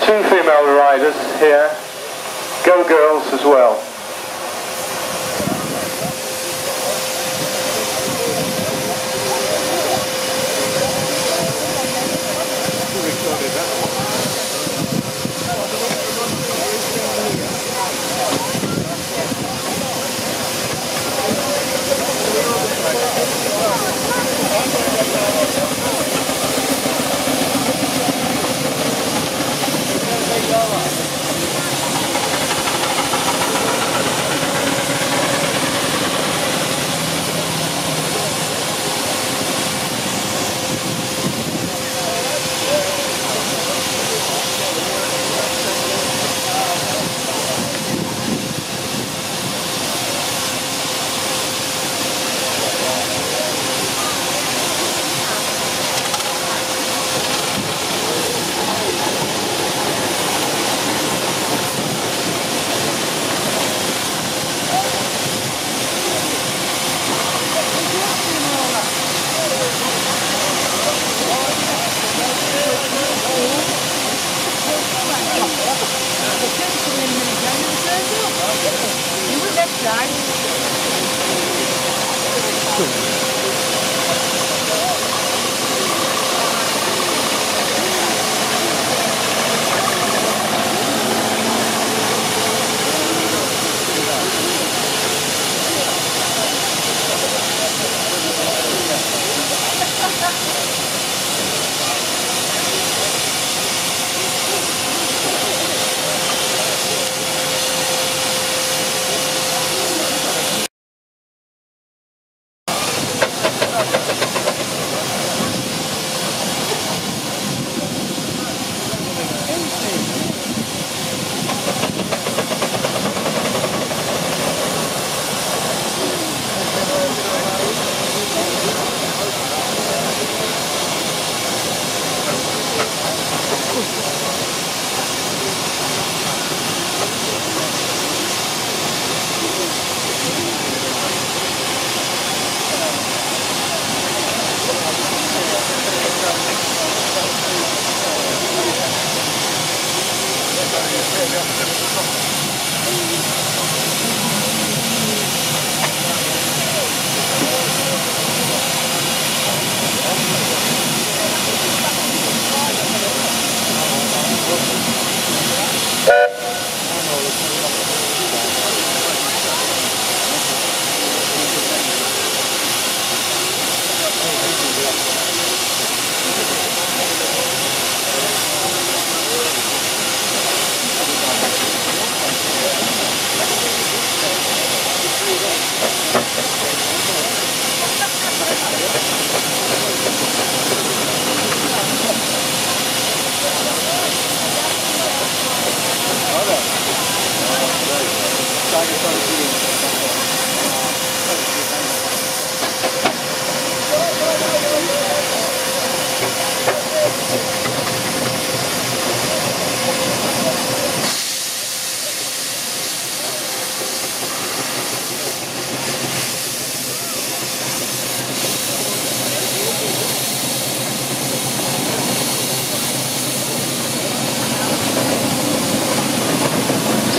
Two female riders here. Go girls as well.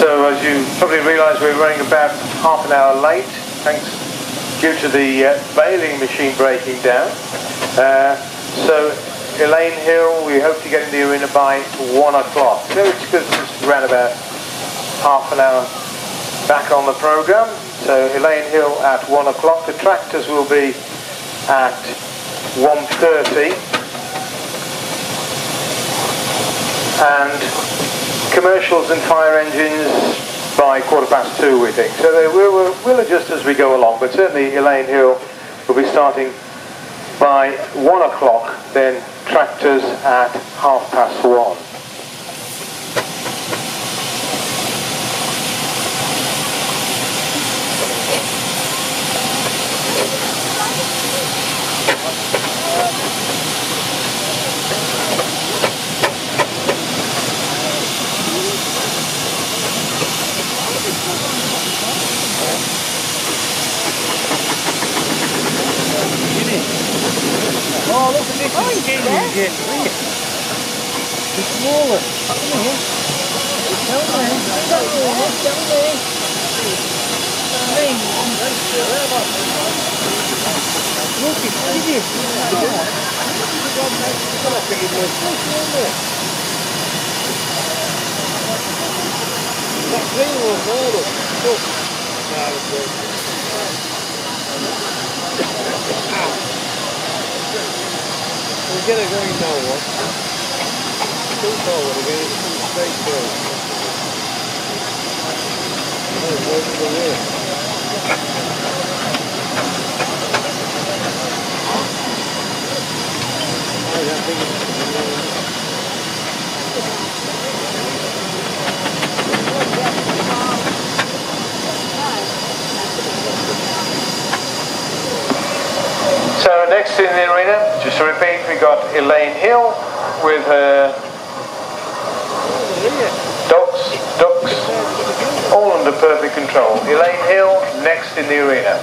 So as you probably realise, we're running about half an hour late, thanks due to the baling machine breaking down. So Elaine Hill, we hope to get in the arena by 1 o'clock. So it's good, just around about half an hour back on the programme. So Elaine Hill at 1 o'clock. The tractors will be at 1:30. And commercials and fire engines by 2:15, we think. So we'll adjust as we go along, but certainly Elaine Hill will be starting by 1 o'clock, then tractors at 1:30. Oh, look at this. Oh, he's there. It's smaller. Come here. Tell me. Tell me. Look, it's big. That green one there, look. Look. We'll get a green now one. Too forward again, it's coming straight through. Oh, where's the way? Oh, that thing is... So next in the arena, just to repeat, we got Elaine Hill with her ducks, all under perfect control. Elaine Hill next in the arena.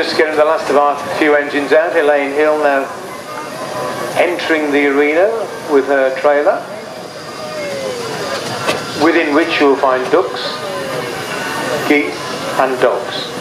just getting the last of our few engines out. Elaine Hill now entering the arena with her trailer, within which you'll find ducks, geese and dogs.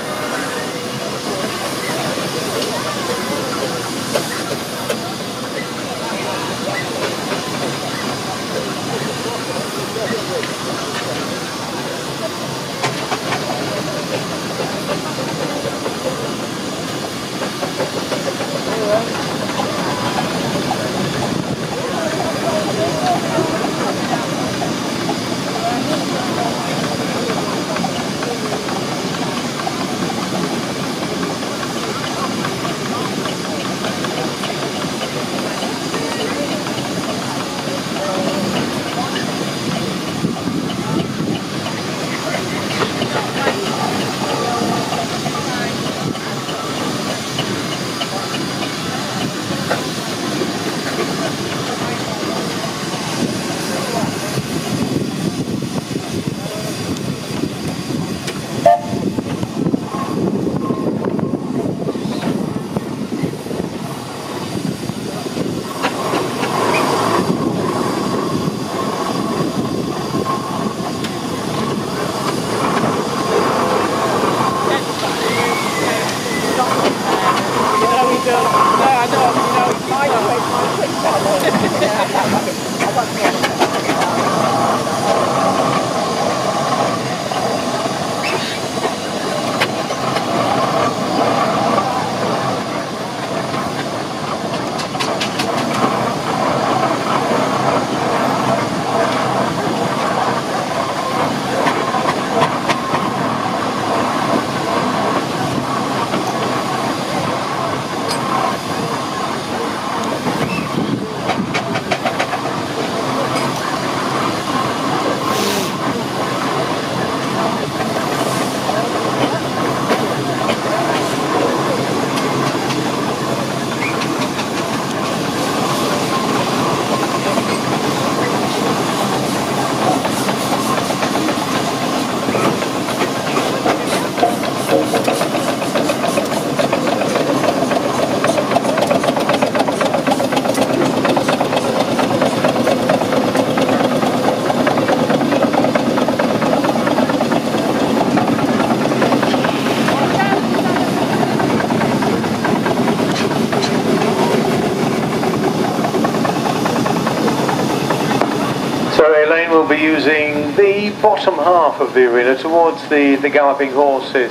Elaine will be using the bottom half of the arena towards the galloping horses.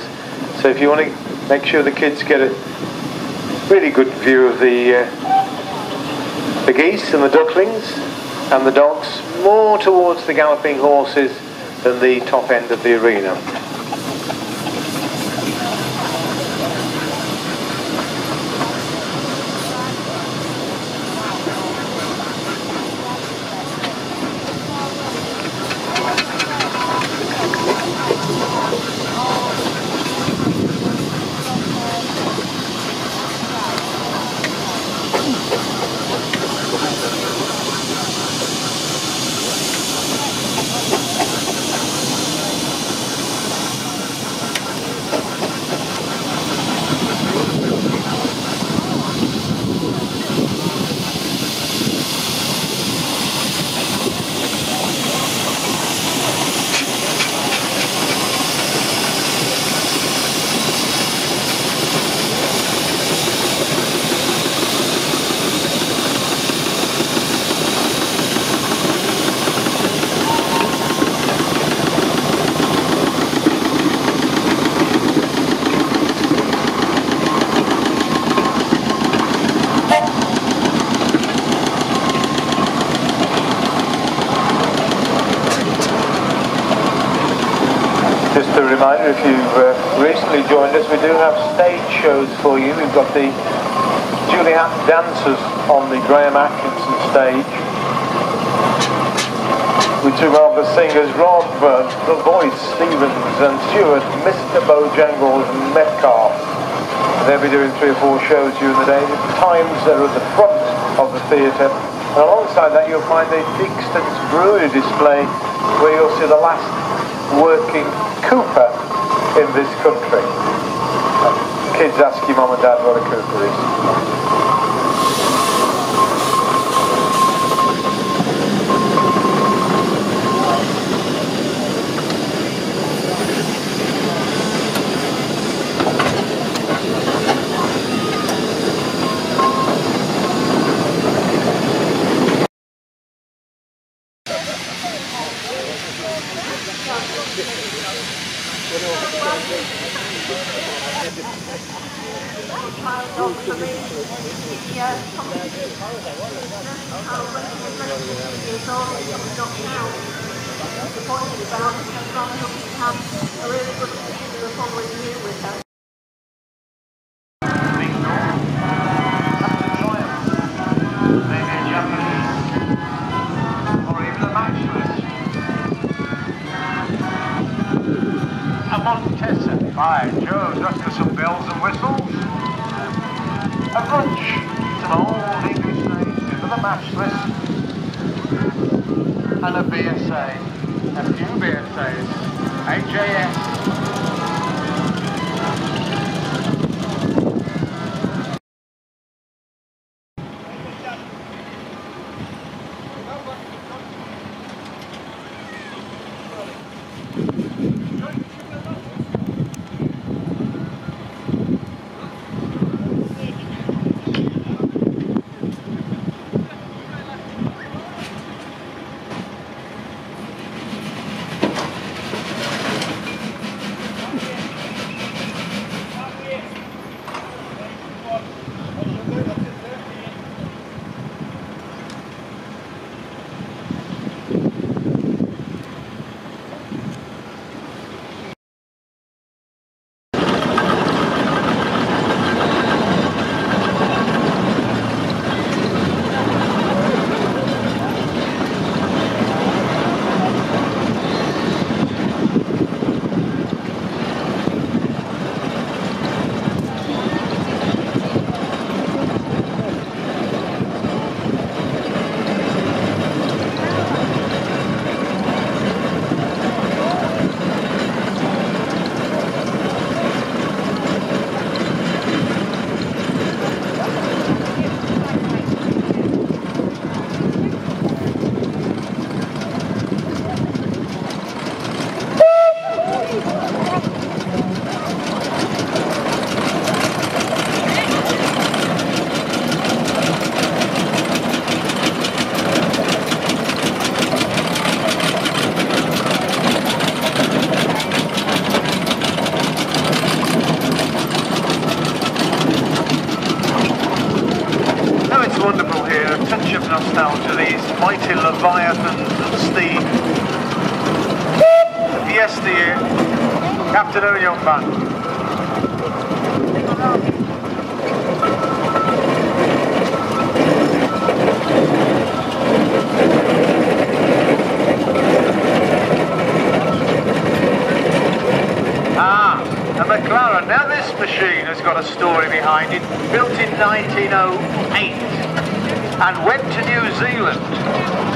So if you want to make sure the kids get a really good view of the geese and the ducklings and the dogs, more towards the galloping horses than the top end of the arena. Just a reminder, if you've recently joined us, we do have stage shows for you. We've got the Juliet dancers on the Graham Atkinson stage. We do have the singers Rob, The Voice, Stevens and Stewart, Mr. Bojangles and Metcalf. They'll be doing 3 or 4 shows during the day. The times they're at the front of the theatre. And alongside that you'll find the Dixton's Brewery display, where you'll see the last working cooper in this country. kids ask your mum and dad what a cooper is. By Joe, just for some bells and whistles. A brunch, some old English names, with a matchless, and a BSA, a few BSAs, HAS. Nostalgia, these mighty leviathans of steam. Yesteryear, Captain and young man. A McLaren. Now this machine has got a story behind it, built in 1908. And went to New Zealand.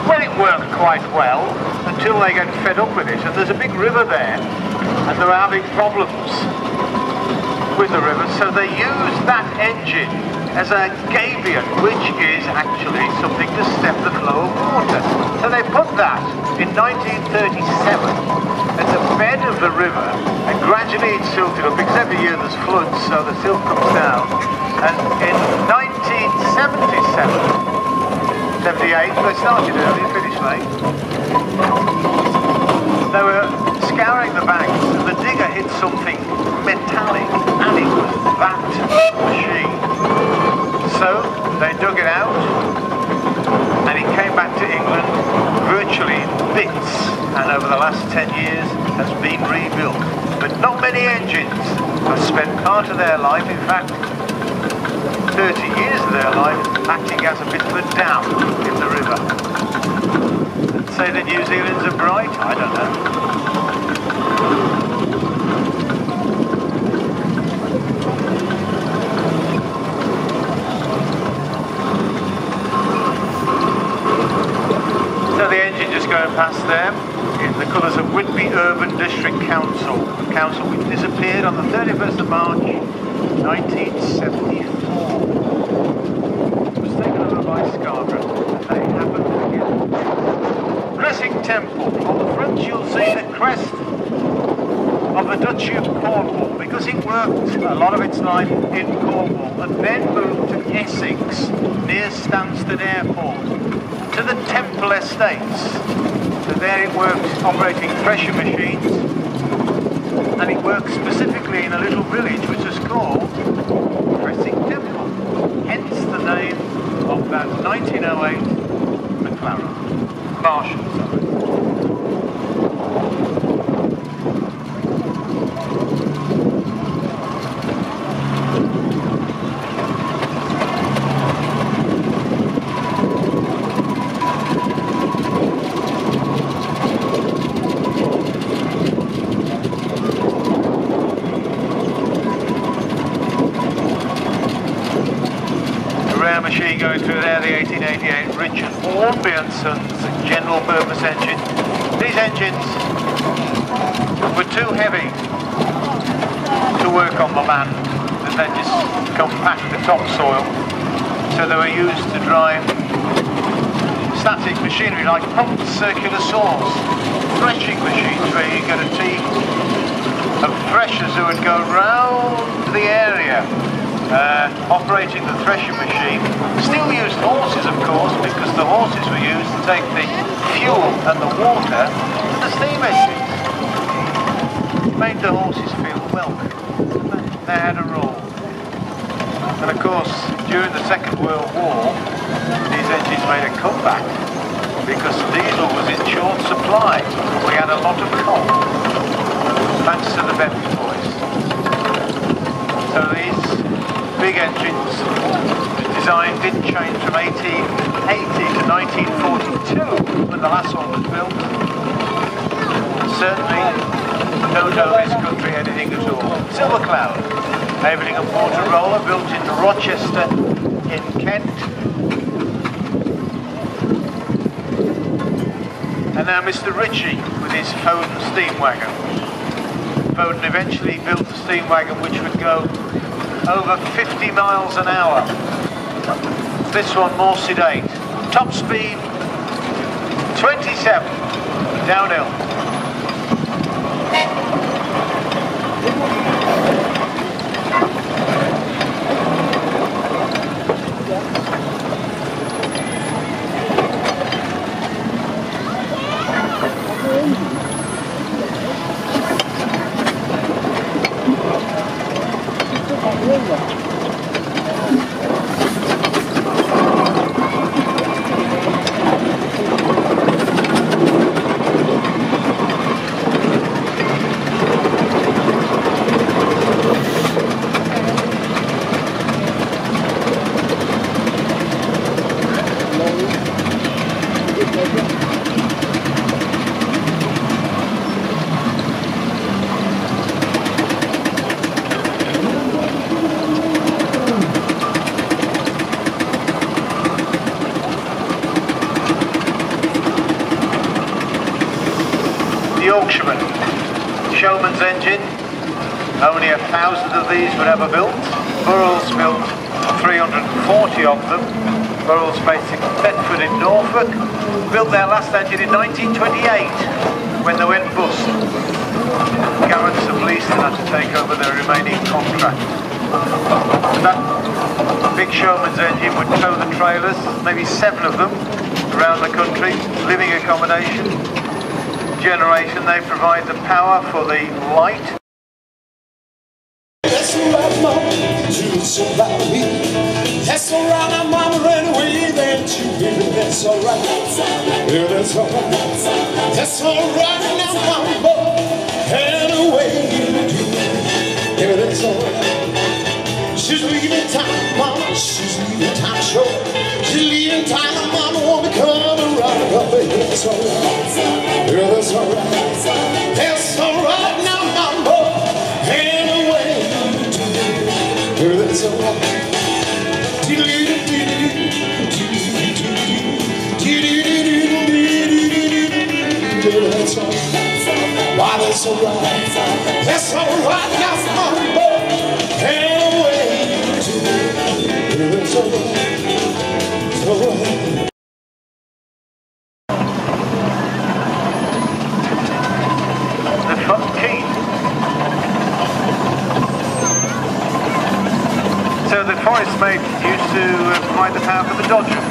Well, it worked quite well until they get fed up with it, and there's a big river there, and they're having problems with the river, so they used that engine as a gabion, which is actually something to stem the flow of water. So they put that in 1937 at the bed of the river, and gradually it silted up, because every year there's floods, so the silt comes down. And in 1977, 78, they started early and finished late. They were scouring the banks, and the digger hit something metallic, and it was that machine. So they dug it out, and it came back to England virtually in bits, and over the last 10 years has been rebuilt. But not many engines have spent part of their life, in fact 30 years of their life, acting as a bit of a dam in the river. And say that New Zealand's are bright? I don't know. So the engine just going past there in the colours of Whitby Urban District Council, which disappeared on the 31st of March 1974. It was taken over by Scarborough, and they happened to get Crescent Temple. On the front you'll see the crest of the Duchy of Cornwall, because it worked a lot of its life in Cornwall and then moved to Essex near Stansted Airport to the Temple Estates. So there it worked operating pressure machines, and it worked specifically in a little village which was called Crescent Temple, hence the name of that 1908 McLaren. Masham, sorry. Machine going through there, the 1888 Richard Hornby and Sons general purpose engine. These engines were too heavy to work on the land, and they just compact the topsoil, so they were used to drive static machinery like pumped circular saws, threshing machines where you get a team of threshers who would go round the area operating the threshing machine. Still used horses, of course, because the horses were used to take the fuel and the water to the steam engines. Made the horses feel welcome. They had a role. And of course, during the Second World War, these engines made a comeback because diesel was in short supply. We had a lot of coal, thanks to the Bentley boys. So these big engines, design didn't change from 1880 to 1942 when the last one was built. Certainly don't owe this country anything at all. Silver Cloud, enabling a water roller built in Rochester in Kent. And now Mr. Ritchie with his Foden steam wagon. Foden eventually built a steam wagon which would go over 50 miles an hour. This one more sedate. Top speed 27 downhill. Yorkshireman, Showman's engine, only 1,000 of these were ever built. Burrells built 340 of them. Burrells based in Thetford in Norfolk, built their last engine in 1928 when they went bust. Garrets of Leaston had to take over their remaining contract. That big Showman's engine would tow the trailers, maybe 7 of them, around the country, living accommodation. Generation, they provide the power for the light. That's alright, mama, just about me. That's alright, I'm mama, ran away, that you baby, that's alright. Yeah, that's alright. That's alright, now mama, ran away, yeah, that's alright. She's leaving town, mama, she's leaving town short. She's leaving town, mama, wanna come around, oh, yeah, that's alright. Yeah, that's alright. That's alright now, mama, ran away. Yeah, that's alright. Why, that's alright. That's alright now, mama, ran away. So the forest mate used to provide the power for the Dodger.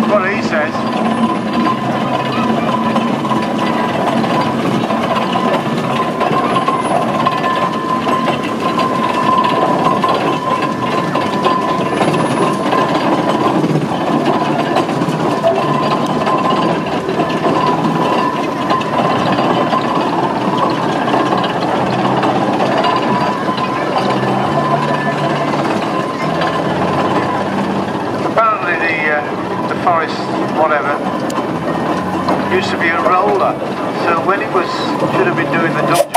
What he says. Forest, whatever, used to be a roller, so when it was, should have been doing the